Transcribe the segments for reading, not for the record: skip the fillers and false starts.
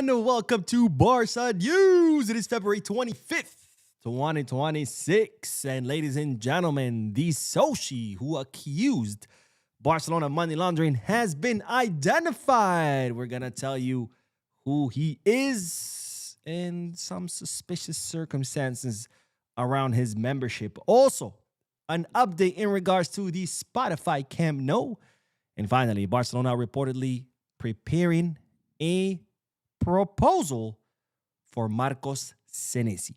everyone. Welcome to Barca News. It is February 25th, 2026. And ladies and gentlemen, the Soci who accused Barcelona of money laundering has been identified. We're going to tell you who he is and some suspicious circumstances around his membership. Also, an update in regards to the Spotify Camp Nou. And finally, Barcelona reportedly preparing a proposal for Marcos Senesi.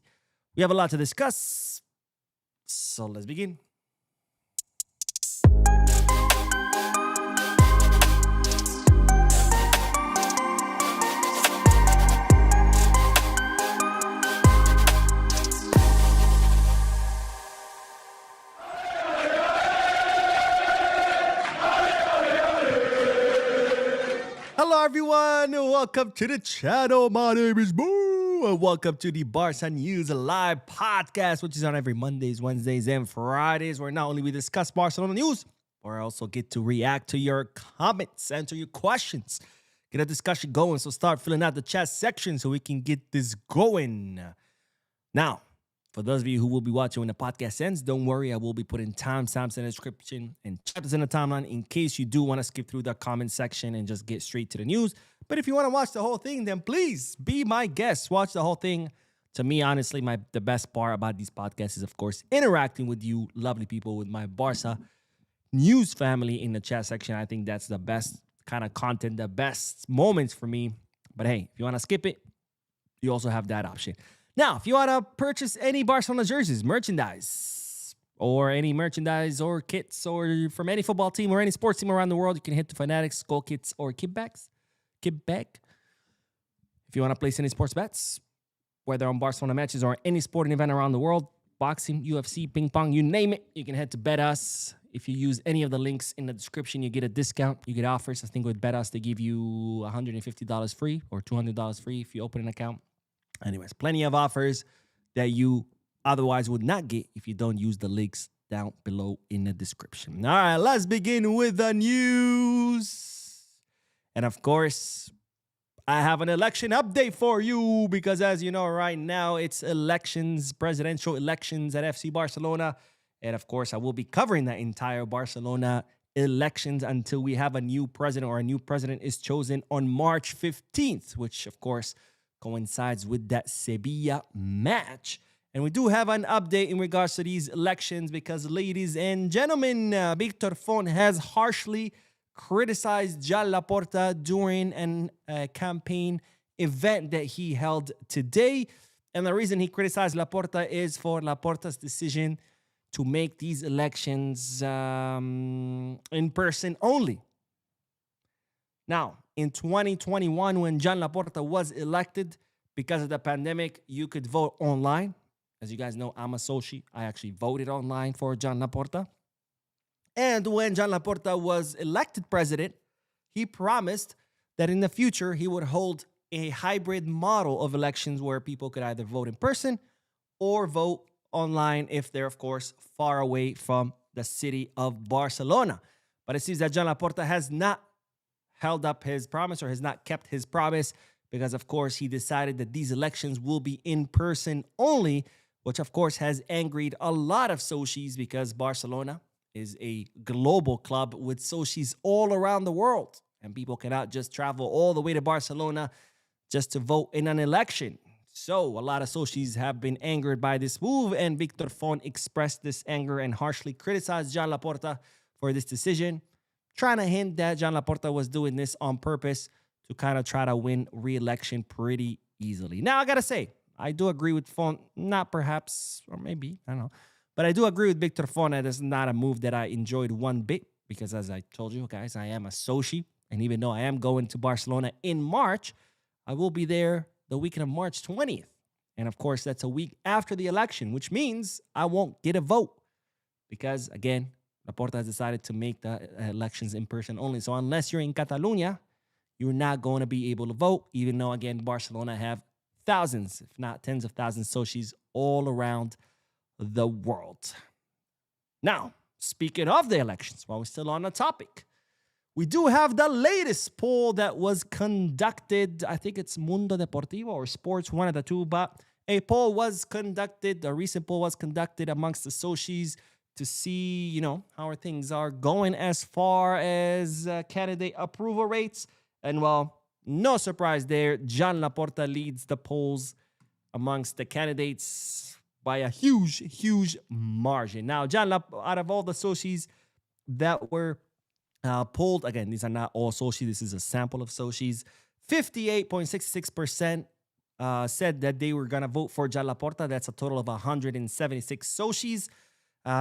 We have a lot to discuss, so let's begin. Hello everyone, welcome to the channel. My name is Boo, and welcome to the Barca News Live podcast, which is on every Mondays, Wednesdays, and Fridays, where not only we discuss Barcelona news, but I also get to react to your comments, answer your questions, get a discussion going. So start filling out the chat section so we can get this going. Now, for those of you who will be watching when the podcast ends, don't worry, I will be putting timestamps in the description and chapters in the timeline in case you do want to skip through the comment section and just get straight to the news. But if you want to watch the whole thing, then please be my guest. Watch the whole thing. To me, honestly, the best part about these podcasts is, of course, interacting with you lovely people, with my Barca news family in the chat section. I think that's the best kind of content, the best moments for me. But hey, if you want to skip it, you also have that option. Now, if you want to purchase any Barcelona jerseys, merchandise, or any merchandise or kits, or from any football team or any sports team around the world, you can hit the Fanatics, Skull Kits, or Kit Bag. If you want to place any sports bets, whether on Barcelona matches or any sporting event around the world, boxing, UFC, ping pong, you name it, you can head to Bet Us. If you use any of the links in the description, you get a discount. You get offers. I think with Bet Us, they give you $150 free or $200 free if you open an account. Anyways, plenty of offers that you otherwise would not get if you don't use the links down below in the description. All right, let's begin with the news. And of course, I have an election update for you because as you know, right now it's elections, presidential elections at FC Barcelona. And of course, I will be covering that entire Barcelona elections until we have a new president or a new president is chosen on March 15th, which of course coincides with that Sevilla match. And we do have an update in regards to these elections because, ladies and gentlemen, Víctor Font has harshly criticized Joan Laporta during a campaign event that he held today. And the reason he criticized Laporta is for Laporta's decision to make these elections in person only. Now, in 2021, when Joan Laporta was elected, because of the pandemic, you could vote online. As you guys know, I'm a Soci. I actually voted online for Joan Laporta. And when Joan Laporta was elected president, he promised that in the future, he would hold a hybrid model of elections where people could either vote in person or vote online if they're, of course, far away from the city of Barcelona. But it seems that Joan Laporta has not held up his promise or has not kept his promise because, of course, he decided that these elections will be in person only, which, of course, has angered a lot of Socis because Barcelona is a global club with Socis all around the world. And people cannot just travel all the way to Barcelona just to vote in an election. So a lot of Socis have been angered by this move, and Víctor Font expressed this anger and harshly criticized Joan Laporta for this decision, trying to hint that Joan Laporta was doing this on purpose to kind of try to win re-election pretty easily. Now, I got to say, I do agree with Font, not perhaps, or maybe, I don't know. But I do agree with Víctor Font that it's not a move that I enjoyed one bit because, as I told you guys, I am a Soci. And even though I am going to Barcelona in March, I will be there the weekend of March 20th. And, of course, that's a week after the election, which means I won't get a vote because, again, Laporta has decided to make the elections in person only. So unless you're in Catalonia, you're not going to be able to vote, even though, again, Barcelona have thousands, if not tens of thousands, Socis all around the world. Now, speaking of the elections, while we're still on the topic, We do have the latest poll that was conducted. I think it's Mundo Deportivo or Sports, one of the two, but a poll was conducted, a recent poll was conducted amongst the Socis to see, how things are going as far as candidate approval rates. And well, no surprise there, John Laporta leads the polls amongst the candidates by a huge, huge margin. Now, out of all the Socis that were polled, again, these are not all Soci, this is a sample of Socis, 58.66% said that they were going to vote for John Laporta. That's a total of 176 Socis.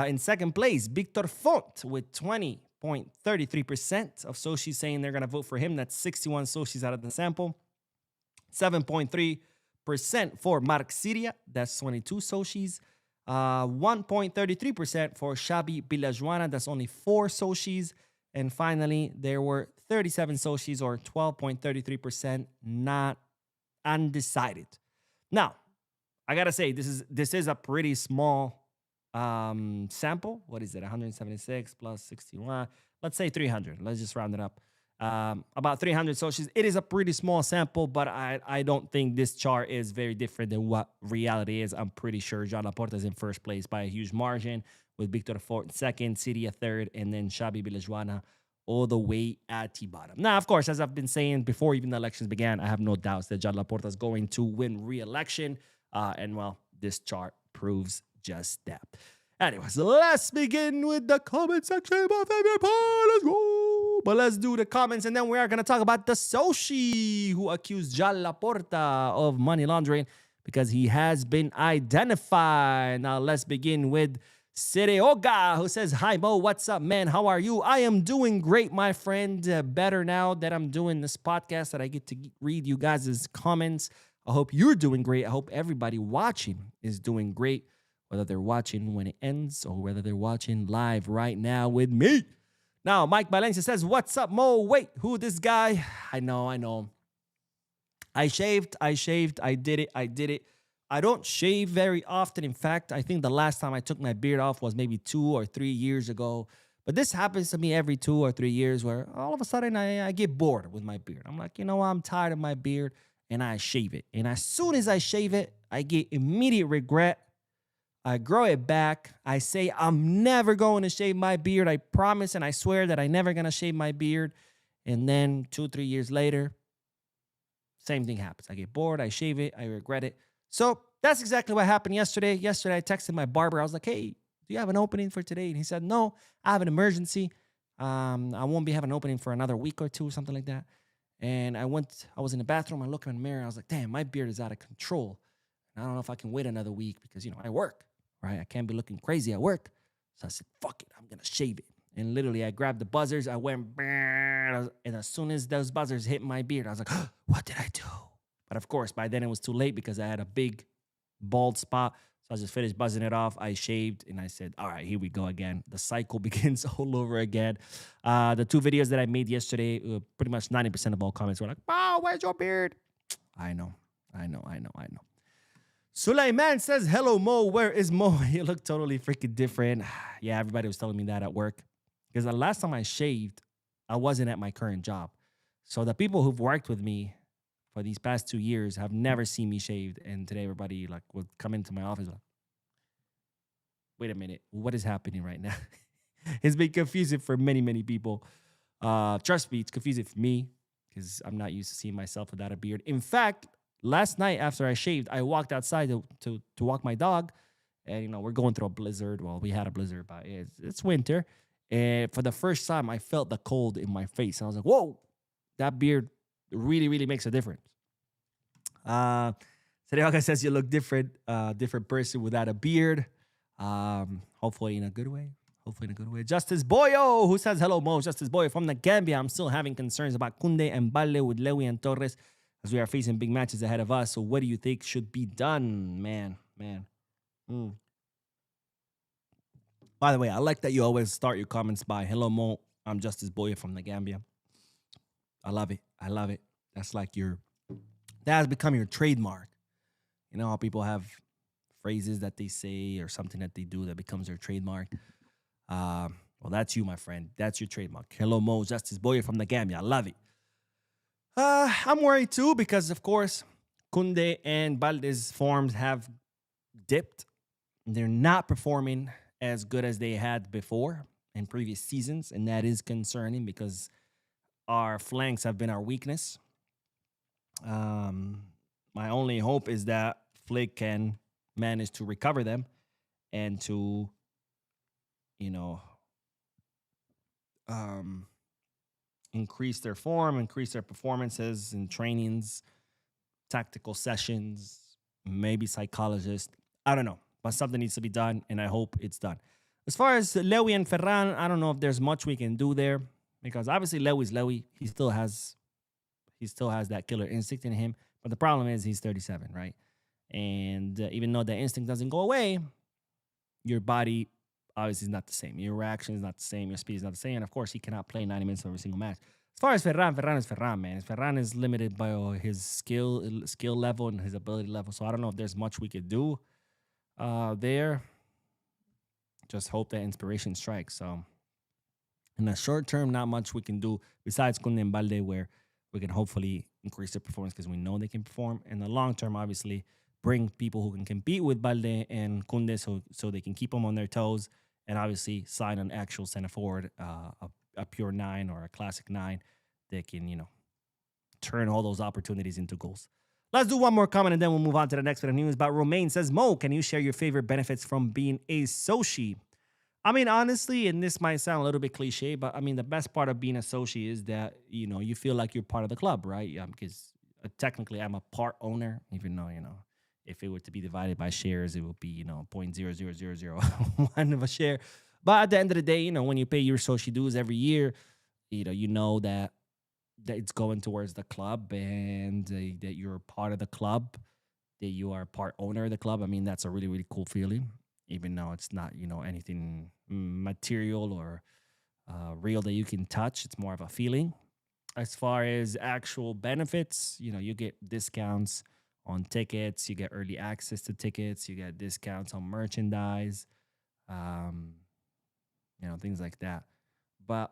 In second place, Victor Font with 20.33% of Socis saying they're going to vote for him. That's 61 Socis out of the sample. 7.3% for Marc Siria. That's 22 Socis. 1.33% for Xabi Villajuana. That's only 4 Socis. And finally, there were 37 Socis, or 12.33%, not undecided. Now, I gotta say, this is a pretty small sample. What is it? 176 plus 61. Let's say 300. Let's just round it up. About 300 Socis. It is a pretty small sample, but I don't think this chart is very different than what reality is. I'm pretty sure John Laporta is in first place by a huge margin, with Victor Font second, Siria third, and then Xabi Villajuana all the way at the bottom. Now, of course, as I've been saying before even the elections began, I have no doubts that John Laporta is going to win re-election. And well, this chart proves just that. Anyways, let's begin with the comment section. My favorite part. Let's go. But let's do the comments, and then we are going to talk about the Soci who accused John Laporta of money laundering because he has been identified. Now, let's begin with Sereoga, who says, "Hi, Mo. What's up, man? How are you? I am doing great, my friend. Better now that I'm doing this podcast, that I get to read you guys' comments. I hope you're doing great. I hope everybody watching is doing great, whether they're watching when it ends or whether they're watching live right now with me." Now, Mike Valencia says, "What's up, Mo? Wait, who this guy?" I know. I shaved. I did it. I don't shave very often. In fact, I think the last time I took my beard off was maybe 2 or 3 years ago. But this happens to me every 2 or 3 years, where all of a sudden I get bored with my beard. I'm like, I'm tired of my beard, and I shave it. And as soon as I shave it, I get immediate regret. I grow it back. I say I'm never going to shave my beard. I promise and I swear that I'm never going to shave my beard. And then 2, 3 years later, same thing happens. I get bored. I shave it. I regret it. So that's exactly what happened yesterday. Yesterday, I texted my barber. I was like, "Hey, do you have an opening for today?" And he said, "No, I have an emergency. I won't be having an opening for another week or two," something like that. And I was in the bathroom. I looked in the mirror. I was like, "Damn, my beard is out of control. And I don't know if I can wait another week because, I work, right? I can't be looking crazy at work." So I said, "Fuck it. I'm going to shave it." And literally, I grabbed the buzzers. I went, and as soon as those buzzers hit my beard, I was like, "What did I do?" But of course, by then it was too late because I had a big bald spot. So I just finished buzzing it off. I shaved and I said, all right, here we go again. The cycle begins all over again. The 2 videos that I made yesterday, pretty much 90% of all comments were like, "Wow, where's your beard?" I know. Sulaiman says, "Hello, Mo. Where is Mo?" You look totally freaking different. Yeah, everybody was telling me that at work. Because the last time I shaved, I wasn't at my current job. So the people who've worked with me for these past 2 years have never seen me shaved. And today everybody would come into my office like, "Wait a minute, what is happening right now?" It's been confusing for many, many people. Trust me, it's confusing for me because I'm not used to seeing myself without a beard. In fact, last night after I shaved, I walked outside to walk my dog. And, we're going through a blizzard. Well, we had a blizzard, but it's winter. And for the first time, I felt the cold in my face. And I was like, whoa, that beard really, really makes a difference. Serioga says you look different person without a beard. Hopefully in a good way. Justice Boyo, who says, "Hello, Mo." Justice Boyo from the Gambia. "I'm still having concerns about Kunde and Balle with Lewy and Torres as we are facing big matches ahead of us. So what do you think should be done?" Man. By the way, I like that you always start your comments by, "Hello, Mo. I'm Justice Boyo from the Gambia." I love it. That has become your trademark. You know how people have phrases that they say or something that they do that becomes their trademark. Well, Well, that's you, my friend. That's your trademark. Hello, Mo, Justice Boyer from the Gambia. I love it. I'm worried too because, of course, Kunde and Balde's forms have dipped. They're not performing as good as they had before in previous seasons, and that is concerning because our flanks have been our weakness. My only hope is that Flick can manage to recover them and to, you know, increase their form, increase their performances in trainings, tactical sessions, maybe psychologists. I don't know, but something needs to be done, and I hope it's done. As far as Lewy and Ferran, I don't know if there's much we can do there because obviously Lewy's Lewy. He still has that killer instinct in him, but the problem is he's 37, right? And even though the instinct doesn't go away, your body obviously is not the same. Your reaction is not the same. Your speed is not the same. And of course, he cannot play 90 minutes of every single match. As far as Ferran is Ferran, man. Ferran is limited by his skill level and his ability level. So I don't know if there's much we could do there. Just hope that inspiration strikes. So in the short term, not much we can do besides Kunde and Balde, where we can hopefully increase their performance because we know they can perform. In the long term, obviously, bring people who can compete with Balde and Kunde so they can keep them on their toes, and obviously sign an actual center forward, a pure 9 or a classic 9 that can, turn all those opportunities into goals. Let's do one more comment and then we'll move on to the next bit of news. But Romain says, Mo, can you share your favorite benefits from being a Soci? I mean, honestly, and this might sound a little bit cliche, but I mean, the best part of being a Soci is that, you feel like you're part of the club, right? Because technically I'm a part owner, even though, if it were to be divided by shares, it would be, 0.00001 of a share. But at the end of the day, when you pay your Soci dues every year, you know that it's going towards the club and that you're part of the club, that you are part owner of the club. I mean, that's a really, really cool feeling, even though it's not, anything material or real that you can touch. It's more of a feeling. As far as actual benefits, you get discounts on tickets, you get early access to tickets, you get discounts on merchandise, things like that. But,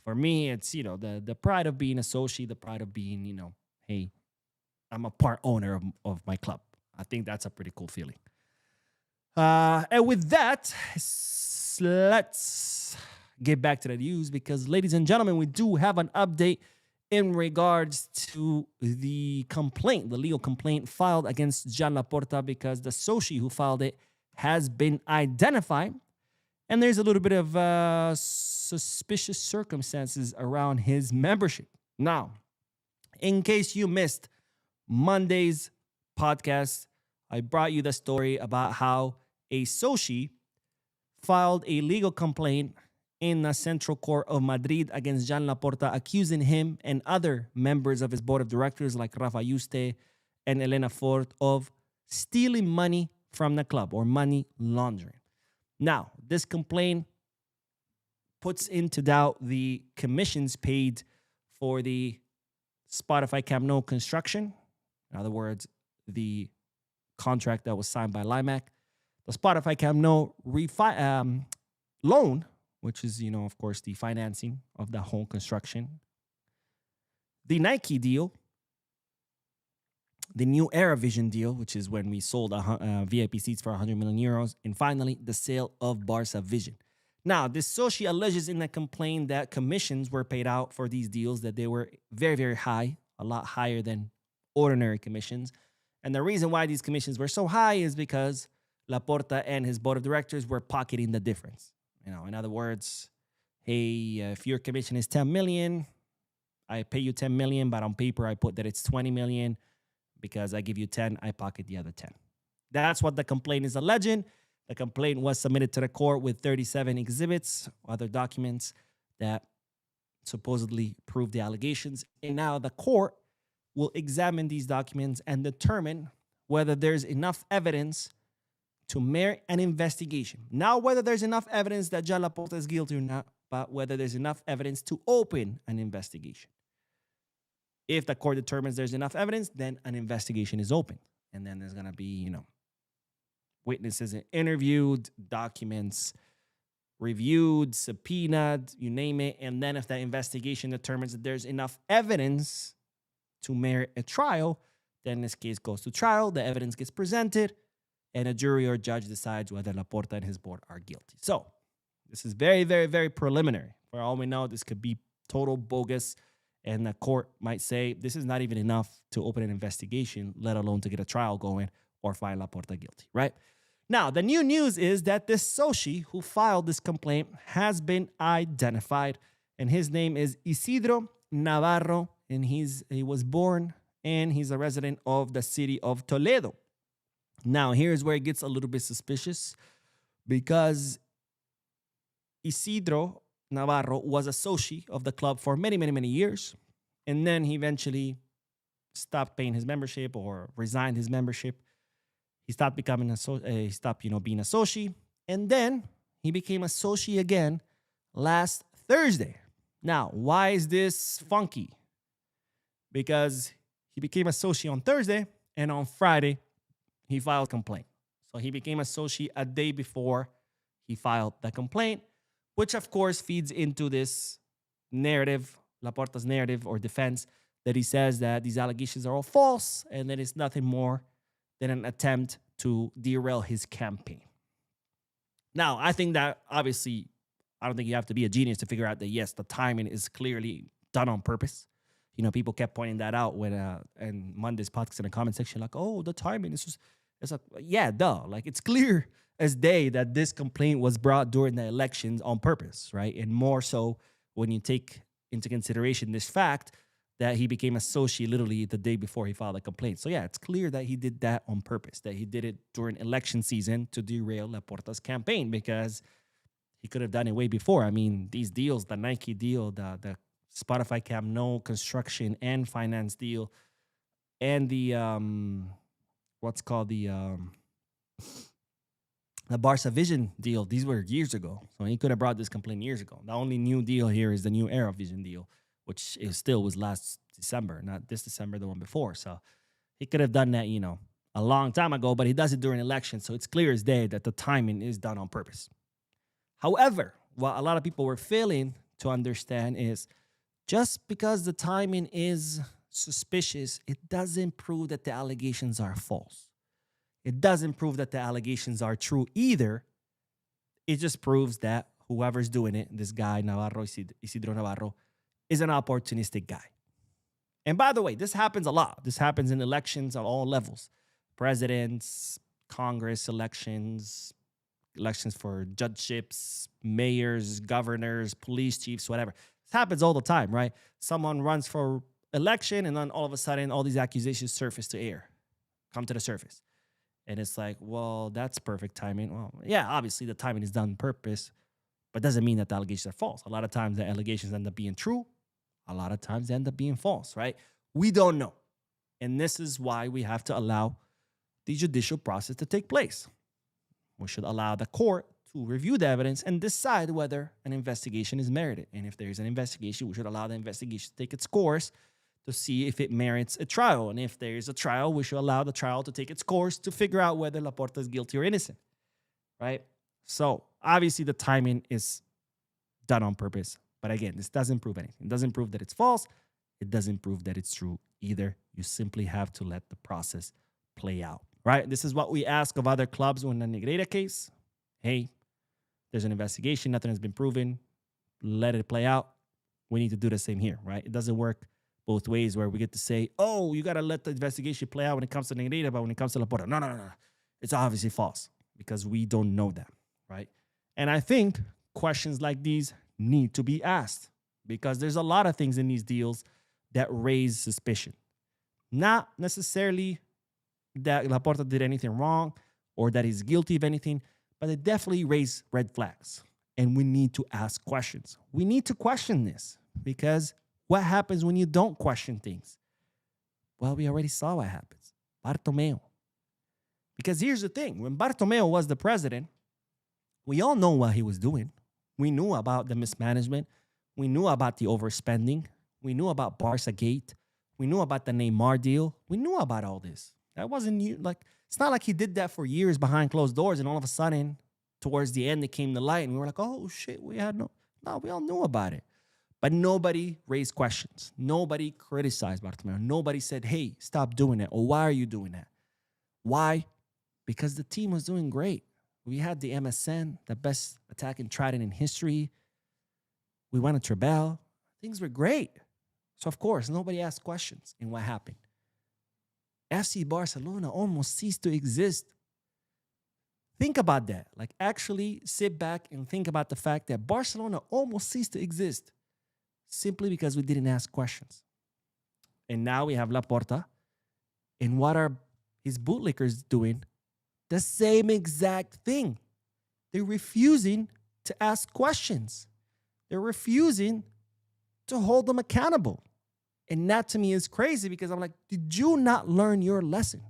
for me, it's, the pride of being a Soci, the pride of being, hey, I'm a part owner of my club. I think that's a pretty cool feeling. And with that, let's get back to the news because, ladies and gentlemen, we do have an update in regards to the legal complaint filed against Jan Laporta because the Soci who filed it has been identified. And there's a little bit of suspicious circumstances around his membership. Now, in case you missed Monday's podcast, I brought you the story about how a Soci filed a legal complaint in the Central Court of Madrid against Jan Laporta, accusing him and other members of his board of directors like Rafa Yuste and Elena Fort of stealing money from the club or money laundering. Now, this complaint puts into doubt the commissions paid for the Spotify Camp Nou construction. In other words, the contract that was signed by Limac. The Spotify Camp Nou loan, which is, of course, the financing of the whole construction. The Nike deal. The new Era Vision deal, which is when we sold VIP seats for 100 million euros. And finally, the sale of Barca Vision. Now, this Soci alleges in the complaint that commissions were paid out for these deals, that they were very, very high, a lot higher than ordinary commissions. And the reason why these commissions were so high is because Laporta and his board of directors were pocketing the difference. In other words, hey, if your commission is 10 million, I pay you 10 million, but on paper I put that it's 20 million. Because I give you 10, I pocket the other 10. That's what the complaint is alleging. The complaint was submitted to the court with 37 exhibits, other documents that supposedly prove the allegations. And now the court will examine these documents and determine whether there's enough evidence to merit an investigation. Not whether there's enough evidence that Jan Laporta is guilty or not, but whether there's enough evidence to open an investigation. If the court determines there's enough evidence, then an investigation is open. And then there's going to be, witnesses interviewed, documents reviewed, subpoenaed, you name it. And then if that investigation determines that there's enough evidence to merit a trial, then this case goes to trial, the evidence gets presented, and a jury or judge decides whether Laporta and his board are guilty. So this is very, very, very preliminary. For all we know, this could be total bogus, and the court might say this is not even enough to open an investigation, let alone to get a trial going or find Laporta guilty, right? Now, the new news is that this Soci who filed this complaint has been identified, and his name is Isidro Navarro, and he was born and he's a resident of the city of Toledo. Now, here's where it gets a little bit suspicious, because Isidro Navarro was a Soci of the club for many, many, many years, and then he eventually stopped paying his membership or resigned his membership. He stopped becoming he stopped, being a Soci, and then he became a Soci again last Thursday. Now, why is this funky? Because he became a Soci on Thursday, and on Friday, he filed a complaint. So he became a Soci a day before he filed the complaint, which of course feeds into this narrative, Laporta's narrative or defense, that he says that these allegations are all false and that it's nothing more than an attempt to derail his campaign. Now, I think that obviously, I don't think you have to be a genius to figure out that, yes, the timing is clearly done on purpose. People kept pointing that out when in Monday's podcast in the comment section, like, oh, the timing is just, it's like, yeah, duh. Like, it's clear as day that this complaint was brought during the elections on purpose, right? And more so when you take into consideration this fact that he became a Soci literally the day before he filed a complaint. So yeah, it's clear that he did that on purpose, that he did it during election season to derail Laporta's campaign, because he could have done it way before. I mean, these deals, the Nike deal, the Spotify Camp Nou construction and finance deal, and the the Barca Vision deal, these were years ago. So he could have brought this complaint years ago. The only new deal here is the new Era Vision deal, which was last December, not this December, the one before. So he could have done that, a long time ago, but he does it during elections. So it's clear as day that the timing is done on purpose. However, what a lot of people were failing to understand is just because the timing is suspicious, it doesn't prove that the allegations are false. It doesn't prove that the allegations are true either. It just proves that whoever's doing it, this guy, Isidro Navarro, is an opportunistic guy. And by the way, this happens a lot. This happens in elections at all levels. Presidents, Congress elections, elections for judgeships, mayors, governors, police chiefs, whatever. This happens all the time, right? Someone runs for election, and then all of a sudden, all these accusations come to the surface. And it's like, well, that's perfect timing. Well, yeah, obviously the timing is done on purpose, but doesn't mean that the allegations are false. A lot of times the allegations end up being true. A lot of times they end up being false, right? We don't know. And this is why we have to allow the judicial process to take place. We should allow the court to review the evidence and decide whether an investigation is merited. And if there is an investigation, we should allow the investigation to take its course to see if it merits a trial. And if there is a trial, we should allow the trial to take its course to figure out whether Laporta is guilty or innocent, right? So obviously the timing is done on purpose. But again, this doesn't prove anything. It doesn't prove that it's false. It doesn't prove that it's true either. You simply have to let the process play out, right? This is what we ask of other clubs when the Negreira case. Hey, there's an investigation. Nothing has been proven. Let it play out. We need to do the same here, right? It doesn't work both ways where we get to say, oh, you got to let the investigation play out when it comes to Negreira, but when it comes to Laporta, no. It's obviously false because we don't know that, right? And I think questions like these need to be asked because there's a lot of things in these deals that raise suspicion. Not necessarily that Laporta did anything wrong or that he's guilty of anything, but they definitely raise red flags. And we need to ask questions. We need to question this because what happens when you don't question things? Well, we already saw what happens. Bartomeu. Because here's the thing. When Bartomeu was the president, we all know what he was doing. We knew about the mismanagement. We knew about the overspending. We knew about Barca Gate. We knew about the Neymar deal. We knew about all this. That wasn't new. Like, it's not like he did that for years behind closed doors and all of a sudden towards the end, it came to light, and we were like, oh shit, we all knew about it. But nobody raised questions. Nobody criticized Bartomeu. Nobody said, hey, stop doing that. Or why are you doing that? Why? Because the team was doing great. We had the MSN, the best attacking trident in history. We won a treble. Things were great. So, of course, nobody asked questions. And what happened? FC Barcelona almost ceased to exist. Think about that. Like, actually sit back and think about the fact that Barcelona almost ceased to exist simply because we didn't ask questions. And now we have Laporta. And what are his bootlickers doing? The same exact thing. They're refusing to ask questions. They're refusing to hold them accountable. And that to me is crazy because I'm like, did you not learn your lesson?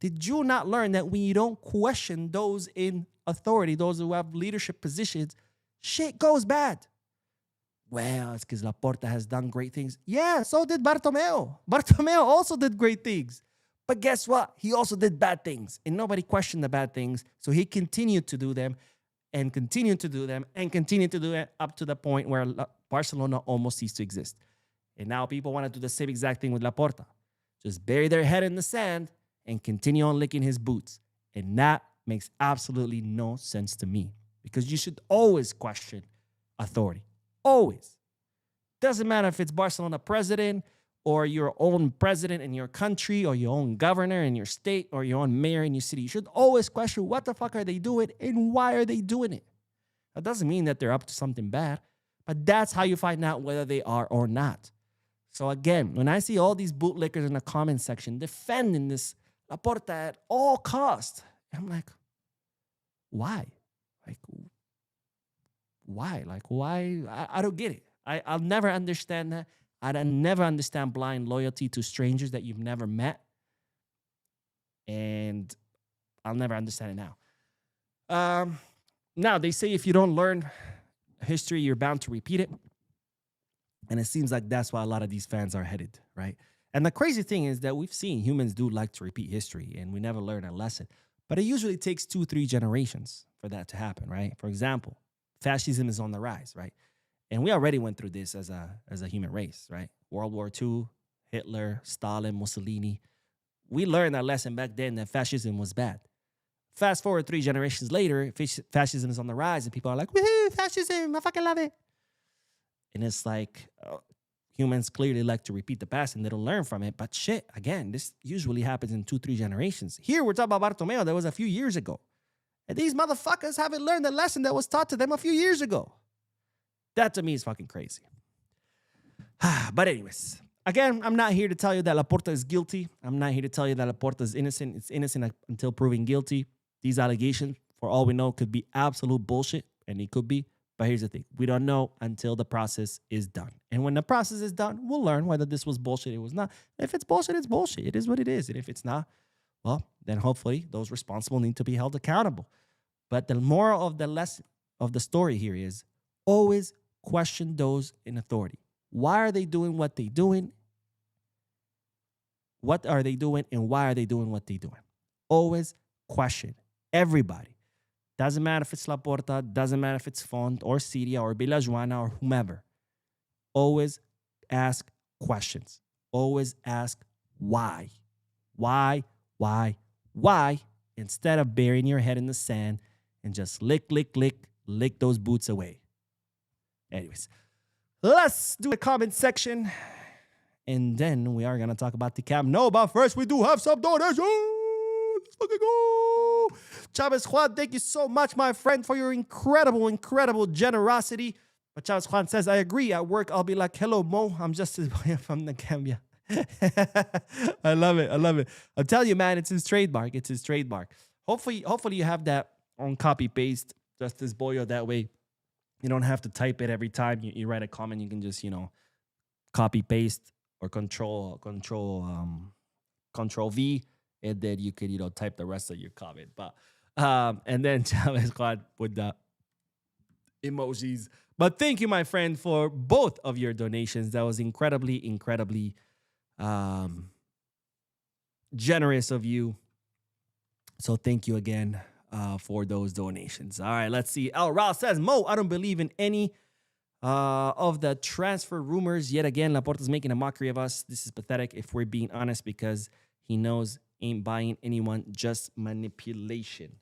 Did you not learn that when you don't question those in authority, those who have leadership positions, shit goes bad? Well, it's because Laporta has done great things. Yeah, so did Bartomeu. Bartomeu also did great things. But guess what? He also did bad things. And nobody questioned the bad things. So he continued to do them and continued to do them and continued to do it up to the point where Barcelona almost ceased to exist. And now people want to do the same exact thing with Laporta. Just bury their head in the sand and continue on licking his boots. And that makes absolutely no sense to me. Because you should always question authority. Always. Doesn't matter if it's Barcelona president or your own president in your country or your own governor in your state or your own mayor in your city. You should always question what the fuck are they doing and why are they doing it. That doesn't mean that they're up to something bad, but that's how you find out whether they are or not. So again, when I see all these bootlickers in the comment section defending this Laporta at all costs, I'm like, why? Why? I don't get it. I'll never understand that. I'd never understand blind loyalty to strangers that you've never met. And I'll never understand it now. Now, they say if you don't learn history, you're bound to repeat it. And it seems like that's why a lot of these fans are headed, right? And the crazy thing is that we've seen humans do like to repeat history, and we never learn a lesson. But it usually takes 2-3 generations for that to happen, right? For example, fascism is on the rise, right? And we already went through this as a human race, right? World War II, Hitler, Stalin, Mussolini. We learned that lesson back then that fascism was bad. Fast forward 3 generations later, fascism is on the rise, and people are like, woohoo, fascism, I fucking love it. And it's like, humans clearly like to repeat the past and they don't learn from it. But shit, again, this usually happens in 2-3 generations. Here, we're talking about Bartomeu. That was a few years ago. And these motherfuckers haven't learned the lesson that was taught to them a few years ago. That to me is fucking crazy. But anyways, again, I'm not here to tell you that Laporta is guilty. I'm not here to tell you that Laporta is innocent. It's innocent until proven guilty. These allegations, for all we know, could be absolute bullshit, and it could be. But here's the thing. We don't know until the process is done. And when the process is done, we'll learn whether this was bullshit or it was not. If it's bullshit, it's bullshit. It is what it is. And if it's not, well, then hopefully those responsible need to be held accountable. But the moral of the lesson of the story here is always question those in authority. Why are they doing what they're doing? What are they doing and why are they doing what they're doing? Always question everybody. Doesn't matter if it's Laporta, doesn't matter if it's Font or Siria or Villajuana or whomever. Always ask questions. Always ask why. Why? Instead of burying your head in the sand and just lick those boots away. Anyways, let's do a comment section. And then we are going to talk about the Camp Nou. But first, we do have some donations. Let's fucking go. Chavez Juan, thank you so much, my friend, for your incredible generosity. But Chavez Juan says, I agree. At work, I'll be like, hello, Mo. I'm just from the Gambia. I love it. I'm telling you, man, it's his trademark. Hopefully you have that on copy paste, just as Boyo. That way, you don't have to type it every time you write a comment. You can just, copy paste or control V, and then you could, type the rest of your comment. But and then Chavez Juan with the emojis. But thank you, my friend, for both of your donations. That was incredibly generous of you. So thank you again. for those donations. All right, let's see. El Ral says, Mo, I don't believe in any of the transfer rumors. Yet again, Laporta's making a mockery of us. This is pathetic if we're being honest, because he knows ain't buying anyone, just manipulation.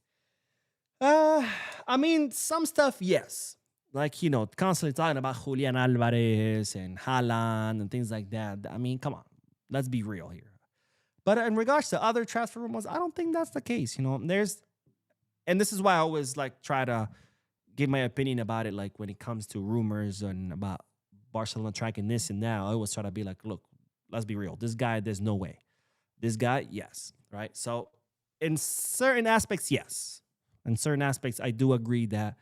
I mean, some stuff, yes. Like, constantly talking about Julian Alvarez and Haaland and things like that. I mean, come on. Let's be real here. But in regards to other transfer rumors, I don't think that's the case. And this is why I always try to give my opinion about it. Like when it comes to rumors and about Barcelona tracking this and that, I always try to be like, look, let's be real. This guy, there's no way. This guy, yes. Right. So in certain aspects, yes. In certain aspects, I do agree that,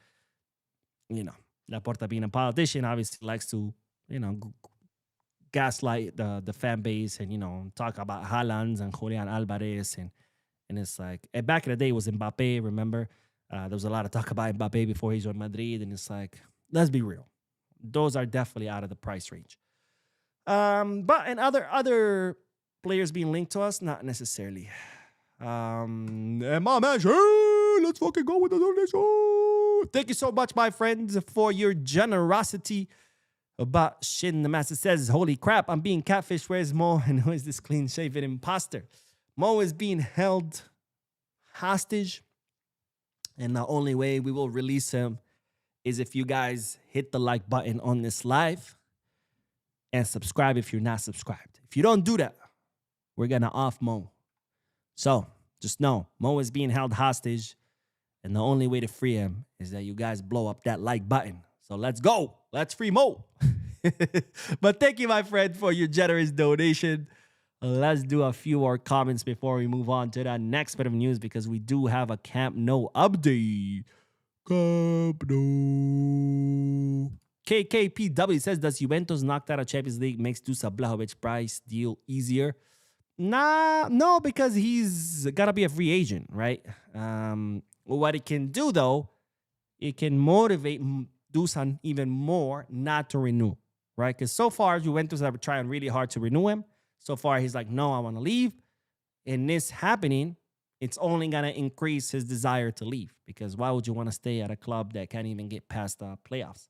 Laporta being a politician obviously likes to, gaslight the fan base and, talk about Haaland and Julian Alvarez. And it's like, back in the day, it was Mbappe, remember? There was a lot of talk about Mbappe before he joined Madrid. And it's like, let's be real. Those are definitely out of the price range. But and other players being linked to us, not necessarily. And my man, let's fucking go with the donation. Thank you so much, my friends, for your generosity. But Shin the Master says, holy crap, I'm being catfished. Where's Mo? And who is this clean-shaven imposter? Mo is being held hostage. And the only way we will release him is if you guys hit the like button on this live and subscribe if you're not subscribed. If you don't do that, we're going to off Mo. So just know, Mo is being held hostage. And the only way to free him is that you guys blow up that like button. So let's go. Let's free Mo. But thank you, my friend, for your generous donation. Let's do a few more comments before we move on to the next bit of news, because we do have a Camp Nou update. Camp Nou. KKPW says, does Juventus knocked out of Champions League makes Dusan Vlahovic price deal easier? No, because he's got to be a free agent, right? What it can do, though, it can motivate Dusan even more not to renew, right? Because so far, Juventus have been trying really hard to renew him. So far, he's like, no, I want to leave. And this happening, it's only going to increase his desire to leave. Because why would you want to stay at a club that can't even get past the playoffs?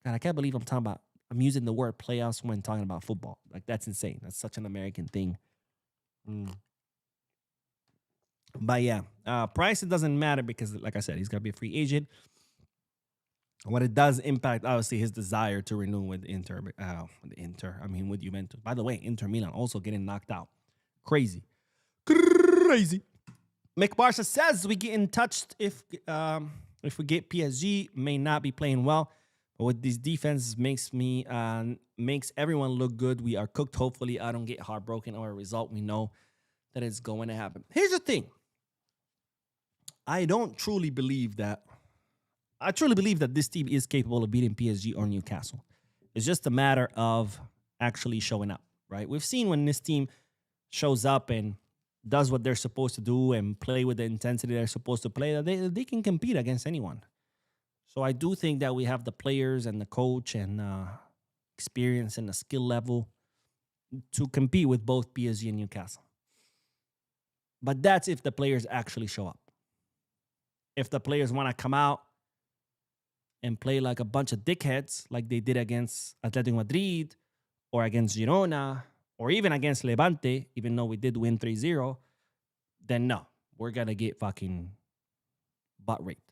God, I can't believe I'm using the word playoffs when talking about football. Like, that's insane. That's such an American thing. But yeah, price, it doesn't matter because, like I said, he's going to be a free agent. What it does impact, obviously, his desire to renew with with Juventus. By the way, Inter Milan also getting knocked out. Crazy. Mick Barca says we get in touch if we get PSG. May not be playing well, but with these defenses makes everyone look good. We are cooked. Hopefully, I don't get heartbroken or a result. We know that it's going to happen. Here's the thing. I truly believe that this team is capable of beating PSG or Newcastle. It's just a matter of actually showing up, right? We've seen when this team shows up and does what they're supposed to do and play with the intensity they're supposed to play, that they can compete against anyone. So I do think that we have the players and the coach and experience and the skill level to compete with both PSG and Newcastle. But that's if the players actually show up. If the players want to come out and play like a bunch of dickheads like they did against Atletico Madrid or against Girona or even against Levante, even though we did win 3-0, then no, we're going to get fucking butt raped.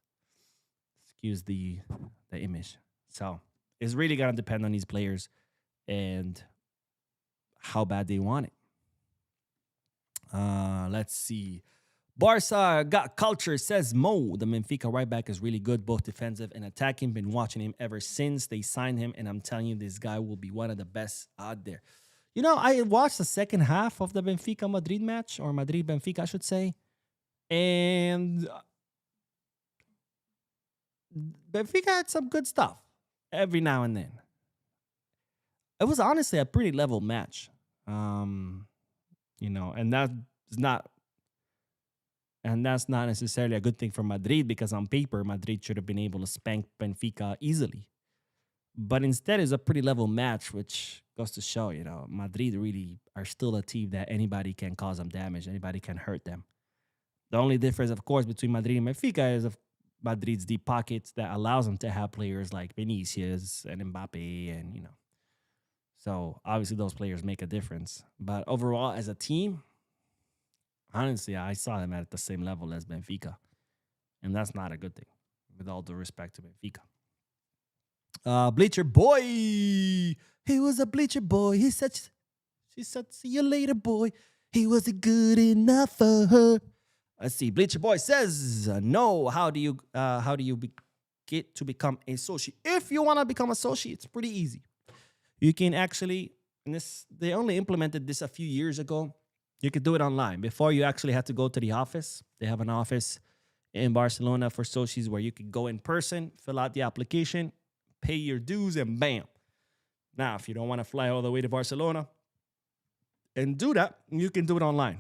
Excuse the image. So it's really going to depend on these players and how bad they want it. Let's see. Barca got culture, says Mo. The Benfica right back is really good, both defensive and attacking. Been watching him ever since they signed him, and I'm telling you, this guy will be one of the best out there. I watched the second half of the Benfica-Madrid match, or Madrid-Benfica, I should say, and Benfica had some good stuff every now and then. It was honestly a pretty level match, and that's not necessarily a good thing for Madrid, because on paper, Madrid should have been able to spank Benfica easily. But instead, it's a pretty level match, which goes to show, Madrid really are still a team that anybody can cause them damage. Anybody can hurt them. The only difference, of course, between Madrid and Benfica is of Madrid's deep pockets that allows them to have players like Vinicius and Mbappe, and so obviously those players make a difference. But overall, as a team, honestly, I saw them at the same level as Benfica, and that's not a good thing. With all due respect to Benfica. Bleacher boy, he was a bleacher boy. She said, "See you later, boy." He wasn't good enough for her. Let's see. Bleacher boy says, "No. How do you get to become a Soci? If you want to become a Soci, it's pretty easy. You can actually, and they only implemented this a few years ago. You could do it online. Before, you actually had to go to the office. They have an office in Barcelona for Socis where you could go in person, fill out the application, pay your dues, and bam. Now, if you don't want to fly all the way to Barcelona and do that, you can do it online.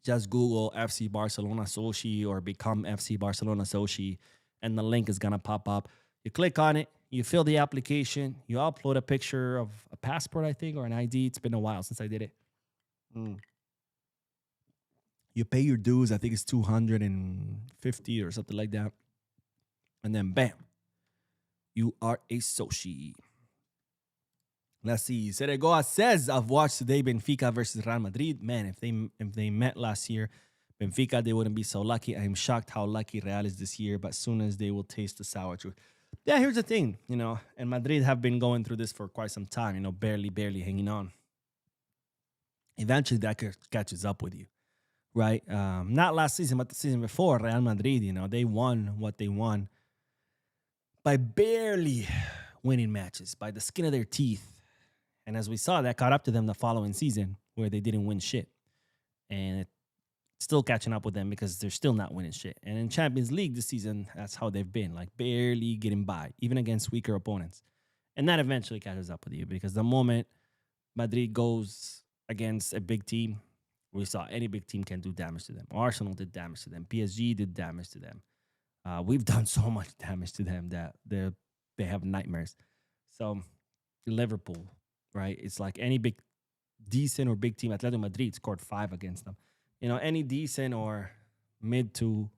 Just Google FC Barcelona Soci or become FC Barcelona Soci, and the link is going to pop up. You click on it, you fill the application, you upload a picture of a passport, I think, or an ID. It's been a while since I did it. You pay your dues. I think it's 250 or something like that. And then, bam, you are a Soci. Let's see. Seregoa says, "I've watched today Benfica versus Real Madrid. Man, if they met last year, Benfica, they wouldn't be so lucky. I'm shocked how lucky Real is this year, but soon as they will taste the sour truth." Yeah, here's the thing, and Madrid have been going through this for quite some time, barely hanging on. Eventually, that catches up with you, right? Not last season, but the season before, Real Madrid, they won what they won by barely winning matches, by the skin of their teeth. And as we saw, that caught up to them the following season where they didn't win shit. And it's still catching up with them because they're still not winning shit. And in Champions League this season, that's how they've been, like barely getting by, even against weaker opponents. And that eventually catches up with you because the moment Madrid goes against a big team, we saw any big team can do damage to them. Arsenal did damage to them. PSG did damage to them. We've done so much damage to them that they have nightmares. So Liverpool, right? It's like any decent or big team. Atletico Madrid scored 5 against them. Any decent or mid to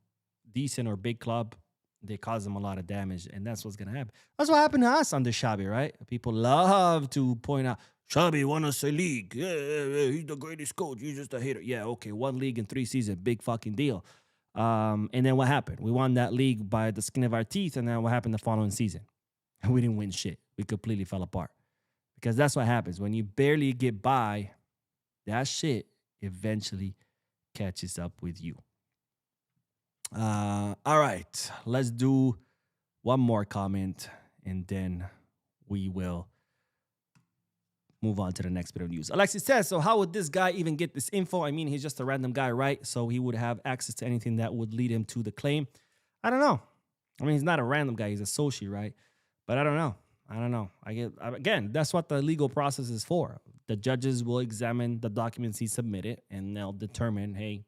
decent or big club, they cause them a lot of damage, and that's what's going to happen. That's what happened to us under Xabi, right? People love to point out, Xabi won us a league. Yeah, he's the greatest coach. He's just a hater. Yeah, okay, 1 league in 3 seasons, big fucking deal. And then what happened? We won that league by the skin of our teeth, and then what happened the following season? We didn't win shit. We completely fell apart. Because that's what happens. When you barely get by, that shit eventually catches up with you. All right. Let's do one more comment, and then we will move on to the next bit of news. Alexis says, "So how would this guy even get this info? I mean, he's just a random guy, right? So he would have access to anything that would lead him to the claim." I don't know. I mean, he's not a random guy. He's a Soci, right? But I don't know. Again, that's what the legal process is for. The judges will examine the documents he submitted, and they'll determine, hey,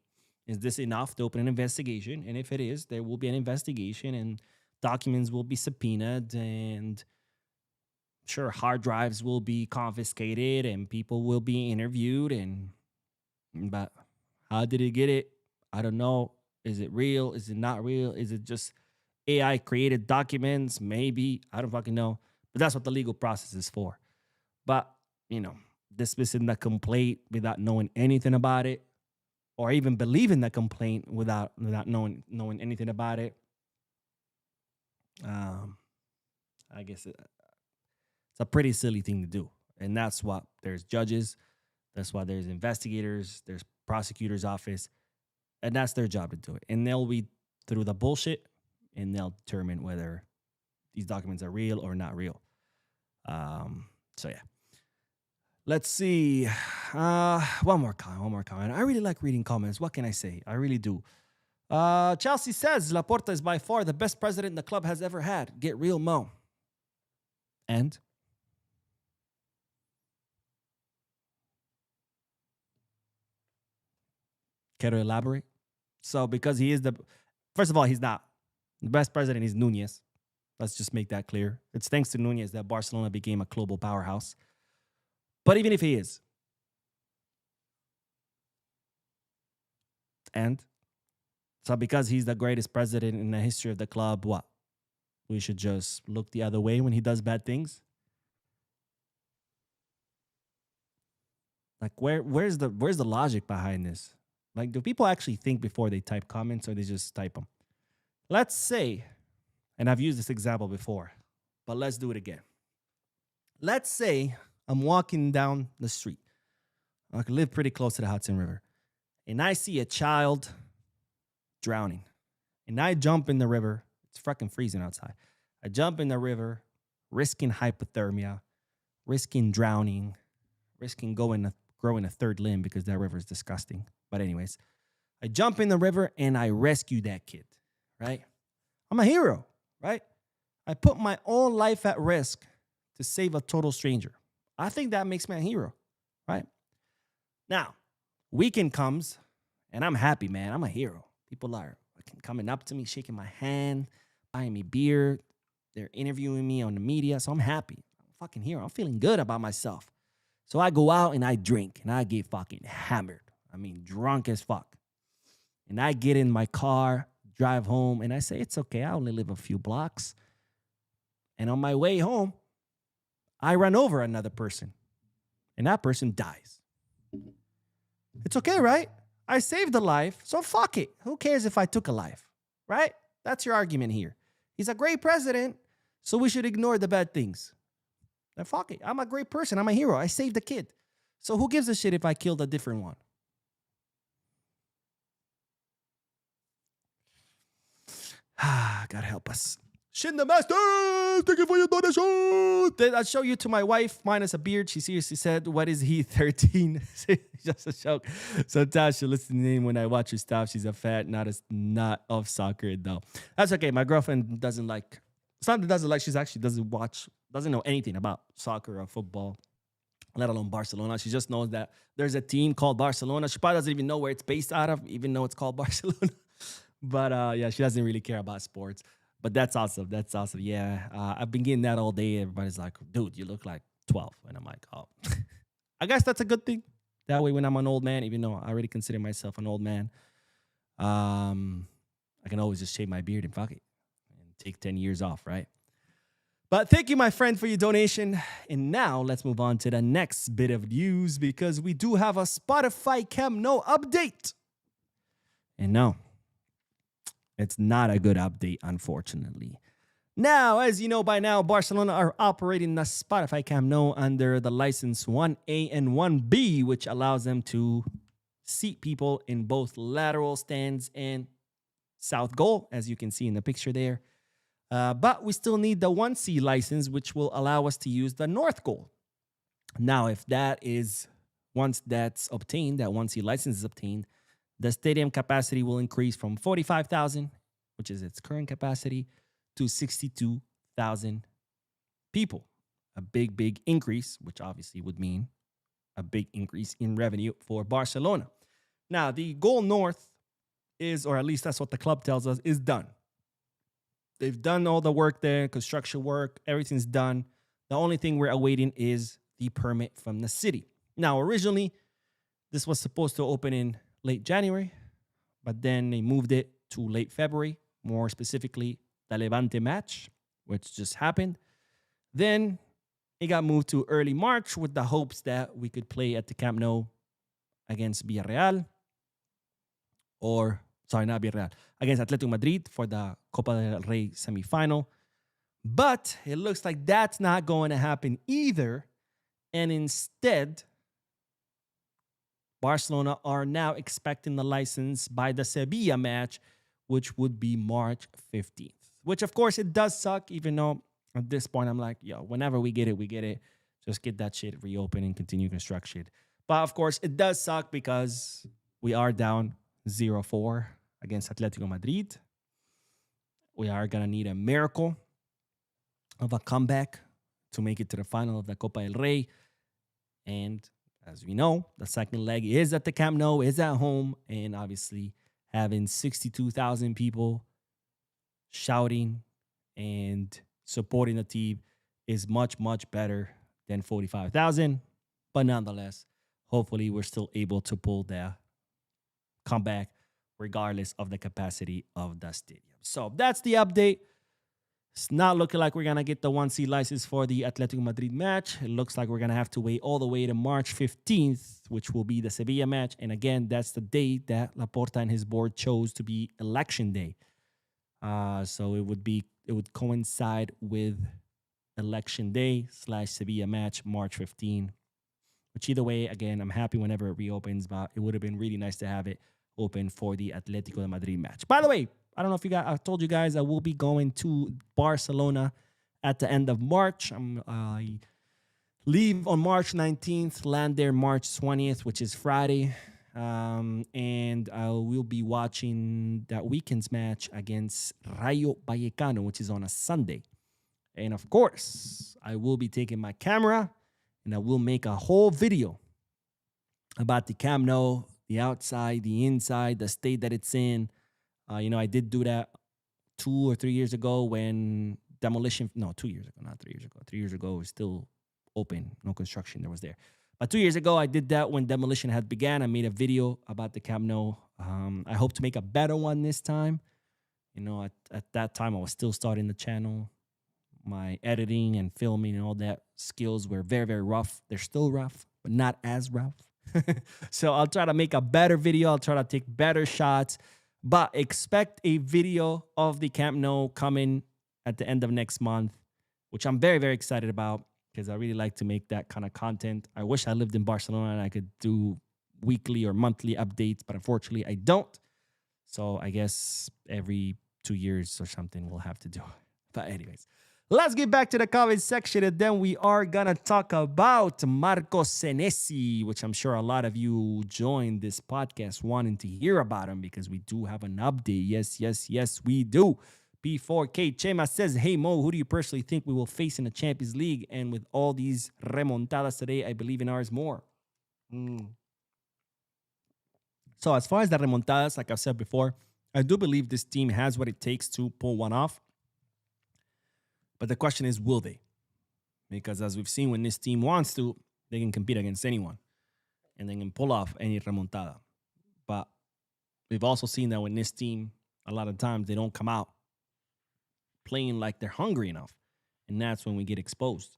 is this enough to open an investigation? And if it is, there will be an investigation, and documents will be subpoenaed, and sure, hard drives will be confiscated, and people will be interviewed. But how did he get it? I don't know. Is it real? Is it not real? Is it just AI created documents? Maybe. I don't fucking know. But that's what the legal process is for. But, dismissing the complaint without knowing anything about it, or even believing the complaint without knowing anything about it, I guess it's a pretty silly thing to do. And that's why there's judges. That's why there's investigators. There's prosecutor's office. And that's their job to do it. And they'll read through the bullshit, and they'll determine whether these documents are real or not real. So yeah. Let's see. One more comment. I really like reading comments. What can I say? I really do. Chelsea says, "Laporta is by far the best president the club has ever had. Get real, Mo." And? Care to elaborate? So because he is first of all, he's not. The best president is Nunez. Let's just make that clear. It's thanks to Nunez that Barcelona became a global powerhouse. But even if he is, And so because he's the greatest president in the history of the club, what? We should just look the other way when he does bad things? Like where's the logic behind this? Like, do people actually think before they type comments, or they just type them? Let's say, and I've used this example before, but let's do it again. Let's say I'm walking down the street. I live pretty close to the Hudson River, and I see a child drowning, and I jump in the river. It's fucking freezing outside. I jump in the river, risking hypothermia, risking drowning, risking growing a third limb because that river is disgusting. But anyways, I jump in the river and I rescue that kid, right? I'm a hero, right? I put my own life at risk to save a total stranger. I think that makes me a hero, right? Now, weekend comes and I'm happy, man. I'm a hero. People are coming up to me, shaking my hand, buying me beer. They're interviewing me on the media, so I'm happy. I'm a fucking hero. I'm feeling good about myself. So I go out and I drink and I get fucking hammered. I mean, drunk as fuck. And I get in my car, drive home, and I say, it's okay. I only live a few blocks. And on my way home, I run over another person. And that person dies. It's okay, right? I saved a life, so fuck it. Who cares if I took a life, right? That's your argument here. He's a great president, so we should ignore the bad things. Then fuck it. I'm a great person. I'm a hero. I saved a kid. So who gives a shit if I killed a different one? God help us. Shin the Master, thank you for your donation. Then I show you to my wife, minus a beard. She seriously said, what is he, 13? Just a joke. Sometimes she'll listen to me when I watch her stuff. She's a fat, not of soccer, though. That's okay. My girlfriend doesn't like, it's not that doesn't like, she's actually doesn't know anything about soccer or football, let alone Barcelona. She just knows that there's a team called Barcelona. She probably doesn't even know where it's based out of, even though it's called Barcelona. But yeah, she doesn't really care about sports. But that's awesome. That's awesome. Yeah, I've been getting that all day. Everybody's like, dude, you look like 12. And I'm like, oh. I guess that's a good thing. That way when I'm an old man, even though I already consider myself an old man, I can always just shave my beard and fuck it. And take 10 years off, right? But thank you, my friend, for your donation. And now let's move on to the next bit of news, because we do have a Spotify Camp Nou update. And no, it's not a good update, unfortunately. Now, as you know by now, Barcelona are operating the Spotify Camp Nou under the license 1A and 1B, which allows them to seat people in both lateral stands and south goal, as you can see in the picture there. But we still need the 1C license, which will allow us to use the north goal. Now, once that's obtained, that 1C license is obtained, the stadium capacity will increase from 45,000, which is its current capacity, to 62,000 people. A big, big increase, which obviously would mean a big increase in revenue for Barcelona. Now, the goal north is, or at least that's what the club tells us, is done. They've done all the work there, construction work, everything's done. The only thing we're awaiting is the permit from the city. Now, originally, this was supposed to open in late January, but then they moved it to late February, more specifically the Levante match, which just happened. Then it got moved to early March with the hopes that we could play at the Camp Nou against Villarreal, not Villarreal, against Atletico Madrid for the Copa del Rey semifinal. But it looks like that's not going to happen either. And instead, Barcelona are now expecting the license by the Sevilla match, which would be March 15th. Which, of course, it does suck, even though at this point I'm like, yo, whenever we get it, we get it. Just get that shit reopened and continue construction. But, of course, it does suck because we are down 0-4 against Atletico Madrid. We are going to need a miracle of a comeback to make it to the final of the Copa del Rey. And as we know, the second leg is at the Camp Nou, is at home, and obviously having 62,000 people shouting and supporting the team is much, much better than 45,000. But nonetheless, hopefully we're still able to pull the comeback regardless of the capacity of the stadium. So that's the update. It's not looking like we're going to get the 1C license for the Atletico Madrid match. It looks like we're going to have to wait all the way to March 15th, which will be the Sevilla match. And again, that's the date that Laporta and his board chose to be election day. So it would coincide with election day / Sevilla match, March 15. Which either way, again, I'm happy whenever it reopens, but it would have been really nice to have it open for the Atletico de Madrid match. By the way, I don't know if I told you guys I will be going to Barcelona at the end of March. I leave on March 19th, land there March 20th, which is Friday. And I will be watching that weekend's match against Rayo Vallecano, which is on a Sunday. And of course, I will be taking my camera and I will make a whole video about the Camp Nou, the outside, the inside, the state that it's in. I did do that 2 or 3 years ago when demolition, no, 2 years ago, not 3 years ago. 3 years ago, it was still open, no construction that was there. But 2 years ago, I did that when demolition had began. I made a video about the Camp Nou. I hope to make a better one this time. At that time, I was still starting the channel. My editing and filming and all that skills were very, very rough. They're still rough, but not as rough. So I'll try to make a better video. I'll try to take better shots. But expect a video of the Camp Nou coming at the end of next month, which I'm very, very excited about because I really like to make that kind of content. I wish I lived in Barcelona and I could do weekly or monthly updates, but unfortunately I don't. So I guess every 2 years or something we'll have to do. But anyways, let's get back to the comment section, and then we are going to talk about Marcos Senesi, which I'm sure a lot of you joined this podcast wanting to hear about him because we do have an update. Yes, we do. P4K Chema says, hey, Mo, who do you personally think we will face in the Champions League? And with all these remontadas today, I believe in ours more. So as far as the remontadas, like I've said before, I do believe this team has what it takes to pull one off. But the question is, will they? Because as we've seen, when this team wants to, they can compete against anyone. And they can pull off any remontada. But we've also seen that when this team, a lot of times, they don't come out playing like they're hungry enough. And that's when we get exposed.